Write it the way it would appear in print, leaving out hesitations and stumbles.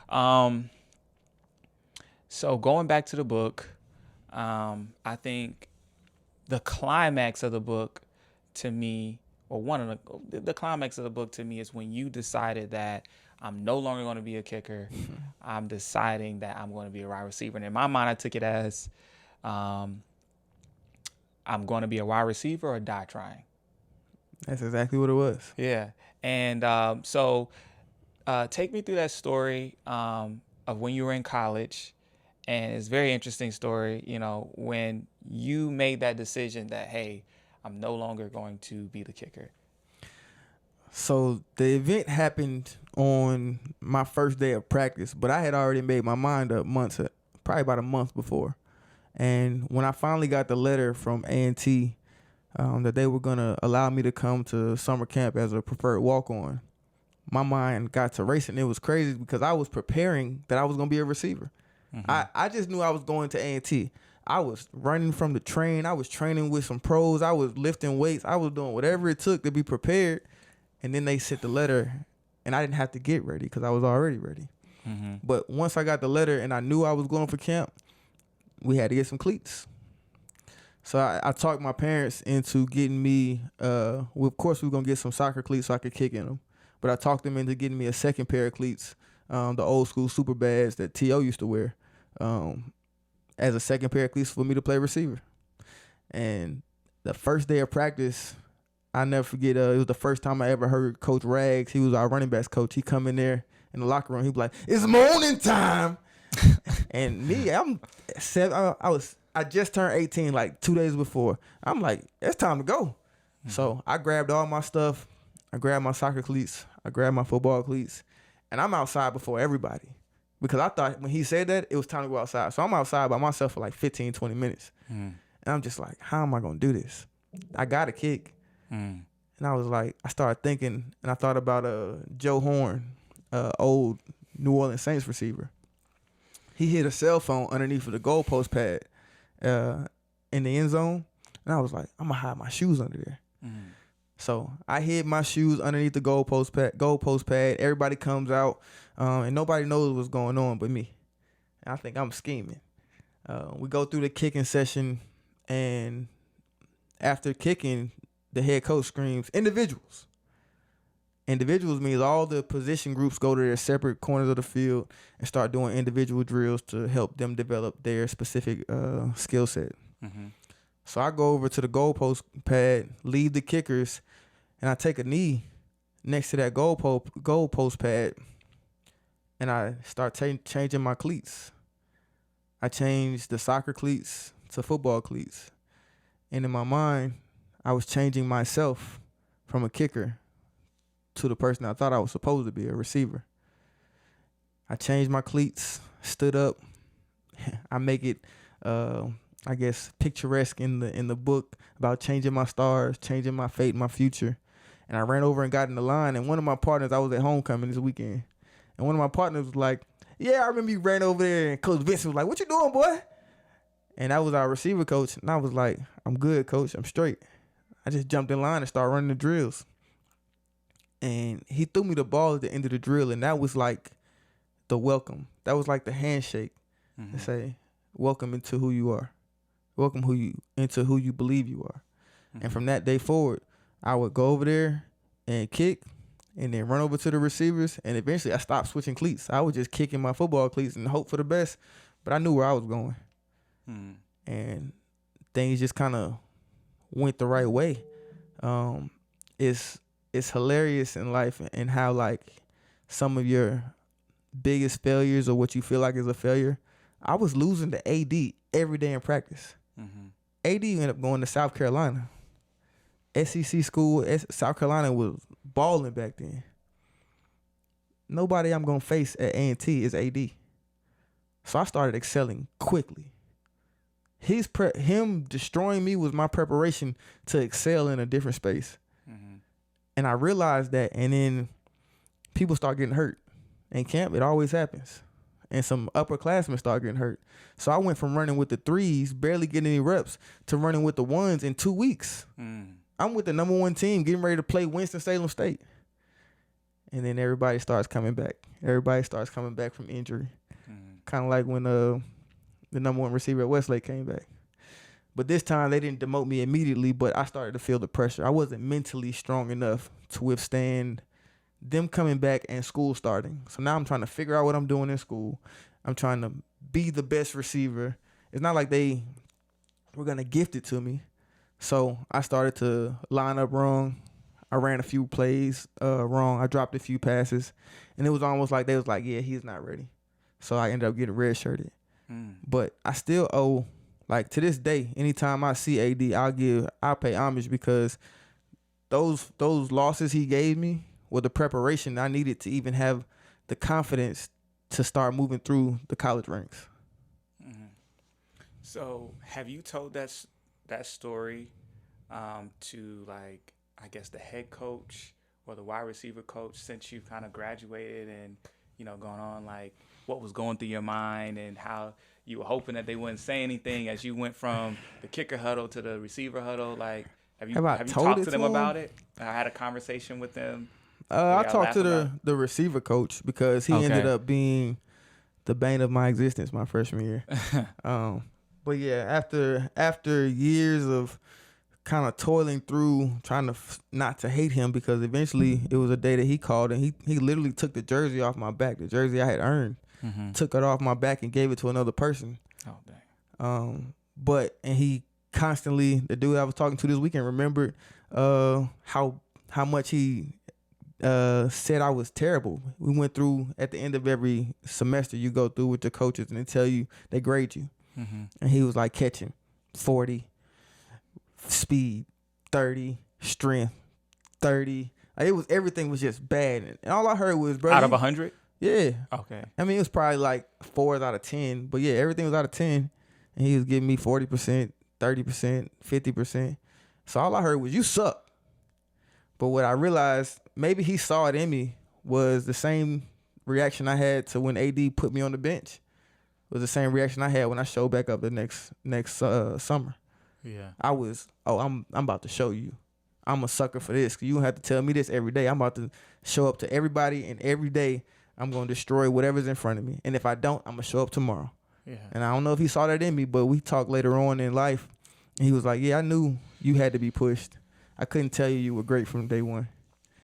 Um, so going back to the book, I think the climax of the book to me, or one of the climax of the book to me is when you decided that I'm no longer going to be a kicker. I'm deciding that I'm going to be a wide receiver. And in my mind, I took it as um, I'm going to be a wide receiver or die trying. That's exactly what it was. Yeah. And so take me through that story of when you were in college. And it's a very interesting story, when you made that decision that, hey, I'm no longer going to be the kicker. So the event happened on my first day of practice, but I had already made my mind up probably about a month before. And when I finally got the letter from A&T that they were going to allow me to come to summer camp as a preferred walk-on, my mind got to racing. It was crazy because I was preparing that I was going to be a receiver. I just knew I was going to A&T. I was running from the train. I was training with some pros. I was lifting weights. I was doing whatever it took to be prepared. And then they sent the letter, and I didn't have to get ready because I was already ready. But once I got the letter and I knew I was going for camp, we had to get some cleats. So I talked my parents into getting me, well, of course we were going to get some soccer cleats so I could kick in them. But I talked them into getting me a second pair of cleats, the old school super bads that T.O. used to wear, as a second pair of cleats for me to play receiver. And the first day of practice, I never forget, it was the first time I ever heard Coach Rags. He was our running backs coach. He come in there in the locker room. He'd be like, "It's morning time." And me, I just turned 18 like 2 days before. I'm like, it's time to go. So I grabbed all my stuff. I grabbed my soccer cleats. I grabbed my football cleats. And I'm outside before everybody. Because I thought when he said that, it was time to go outside. So I'm outside by myself for like 15, 20 minutes. And I'm just like, how am I going to do this? I got to kick. And I was like, I started thinking, and I thought about Joe Horn, old New Orleans Saints receiver. He hit a cell phone underneath of the goalpost pad in the end zone, and I was like, I'm gonna hide my shoes under there. So I hid my shoes underneath the goalpost pad. Everybody comes out, and nobody knows what's going on but me. And I think I'm scheming. We go through the kicking session, and after kicking, the head coach screams, "Individuals." Individuals means all the position groups go to their separate corners of the field and start doing individual drills to help them develop their specific skill set. So I go over to the goalpost pad, leave the kickers, and I take a knee next to that goalpost pad, and I start changing my cleats. I changed the soccer cleats to football cleats. And in my mind, I was changing myself from a kicker to the person I thought I was supposed to be, a receiver. I changed my cleats, stood up. I make it, I guess, picturesque in the book about changing my stars, changing my fate, my future. And I ran over and got in the line. And one of my partners, I was at homecoming this weekend, and one of my partners was like, "Yeah, I remember you ran over there." And Coach Vincent was like, "What you doing, boy?" And that was our receiver coach. And I was like, "I'm good, coach. I'm straight." I just jumped in line and started running the drills. And he threw me the ball at the end of the drill, and that was like the welcome. That was like the handshake to say, welcome into who you are. Welcome into who you believe you are. And from that day forward, I would go over there and kick and then run over to the receivers. And eventually I stopped switching cleats. I was just kicking my football cleats and hope for the best. But I knew where I was going. And things just kind of went the right way. It's hilarious in life and how like some of your biggest failures or what you feel like is a failure. I was losing to AD every day in practice. AD ended up going to South Carolina. SEC school, South Carolina was balling back then. Nobody I'm going to face at A&T is AD. So I started excelling quickly. Him destroying me was my preparation to excel in a different space. And I realized that, and then people start getting hurt. In camp, it always happens. And some upperclassmen start getting hurt. So I went from running with the threes, barely getting any reps, to running with the ones in 2 weeks. I'm with the number one team getting ready to play Winston-Salem State. and then everybody starts coming back. Everybody starts coming back from injury. Mm-hmm. Kind of like when the number one receiver at Westlake came back. But this time they didn't demote me immediately, but I started to feel the pressure. I wasn't mentally strong enough to withstand them coming back and school starting. So now I'm trying to figure out what I'm doing in school. I'm trying to be the best receiver. It's not like they were going to gift it to me. So I started to line up wrong. I ran a few plays wrong. I dropped a few passes. And it was almost like they was like, yeah, he's not ready. So I ended up getting redshirted. But I still owe, like to this day, anytime I see AD, I'll pay homage, because those losses he gave me were the preparation I needed to even have the confidence to start moving through the college ranks. Mm-hmm. So have you told that story to, like, I guess the head coach or the wide receiver coach since you kind of graduated and, gone on, like what was going through your mind and how you were hoping that they wouldn't say anything as you went from the kicker huddle to the receiver huddle? Like, have you talked to them about it? I had a conversation with them. I talked to the receiver coach because he ended up being the bane of my existence my freshman year. But yeah, after years of kind of toiling through, trying to not to hate him, because eventually it was a day that he called and he literally took the jersey off my back, the jersey I had earned, took it off my back and gave it to another person. Oh, dang. And he constantly, the dude I was talking to this weekend remembered how much he said I was terrible. We went through, at the end of every semester, you go through with the coaches and they tell you, they grade you. And he was like catching 40, speed 30, strength 30. Like, everything was just bad. And all I heard was, bro, out of 100? Yeah. Okay. I mean, it was probably like 4 out of 10, but yeah, everything was out of 10. And he was giving me 40%, 30%, 50%. So all I heard was, you suck. But what I realized, maybe he saw it in me, was the same reaction I had to when AD put me on the bench. It was the same reaction I had when I showed back up the next summer. Yeah. I was, I'm about to show you. I'm a sucker for this. You don't have to tell me this every day. I'm about to show up to everybody, and every day I'm going to destroy whatever's in front of me. And if I don't, I'm going to show up tomorrow. Yeah. And I don't know if he saw that in me, but we talked later on in life. And he was like, yeah, I knew you had to be pushed. I couldn't tell you were great from day one.